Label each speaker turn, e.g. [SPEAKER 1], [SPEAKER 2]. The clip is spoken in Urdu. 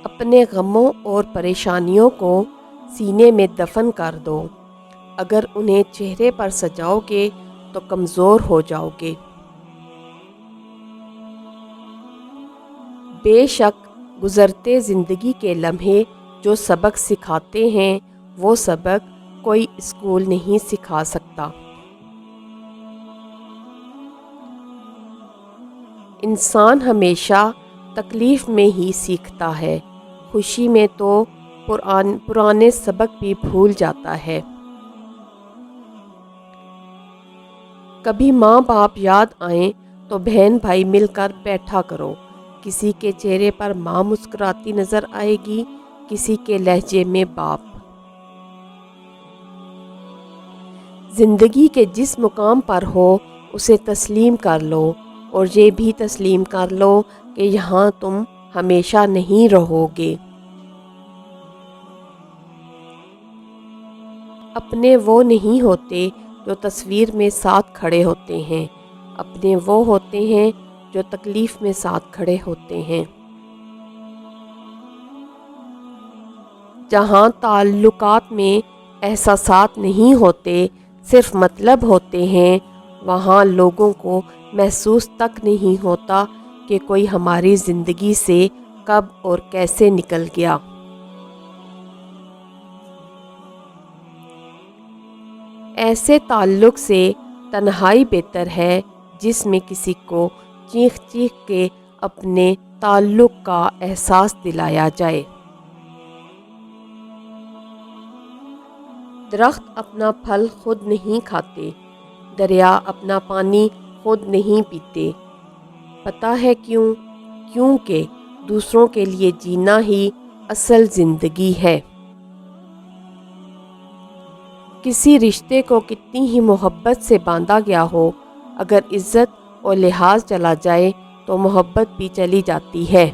[SPEAKER 1] اپنے غموں اور پریشانیوں کو سینے میں دفن کر دو۔ اگر انہیں چہرے پر سجاؤ گے تو کمزور ہو جاؤ گے۔ بے شک گزرتے زندگی کے لمحے جو سبق سکھاتے ہیں وہ سبق کوئی اسکول نہیں سکھا سکتا۔ انسان ہمیشہ تکلیف میں ہی سیکھتا ہے، خوشی میں تو پرانے سبق بھی بھول جاتا ہے۔ کبھی ماں باپ یاد آئیں تو بہن بھائی مل کر بیٹھا کرو۔ کسی کے چہرے پر ماں مسکراتی نظر آئے گی، کسی کے لہجے میں باپ۔ زندگی کے جس مقام پر ہو اسے تسلیم کر لو، اور یہ بھی تسلیم کر لو کہ یہاں تم ہمیشہ نہیں رہو گے۔ اپنے وہ نہیں ہوتے جو تصویر میں ساتھ کھڑے ہوتے ہیں، اپنے وہ ہوتے ہیں جو تکلیف میں ساتھ کھڑے ہوتے ہیں۔ جہاں تعلقات میں احساسات نہیں ہوتے، صرف مطلب ہوتے ہیں، وہاں لوگوں کو محسوس تک نہیں ہوتا کہ کوئی ہماری زندگی سے کب اور کیسے نکل گیا۔ ایسے تعلق سے تنہائی بہتر ہے جس میں کسی کو چیخ چیخ کے اپنے تعلق کا احساس دلایا جائے۔ درخت اپنا پھل خود نہیں کھاتے، دریا اپنا پانی خود نہیں پیتے۔ پتہ ہے کیوں؟ کیونکہ دوسروں کے لیے جینا ہی اصل زندگی ہے۔ کسی رشتے کو کتنی ہی محبت سے باندھا گیا ہو، اگر عزت اور لحاظ چلا جائے تو محبت بھی چلی جاتی ہے۔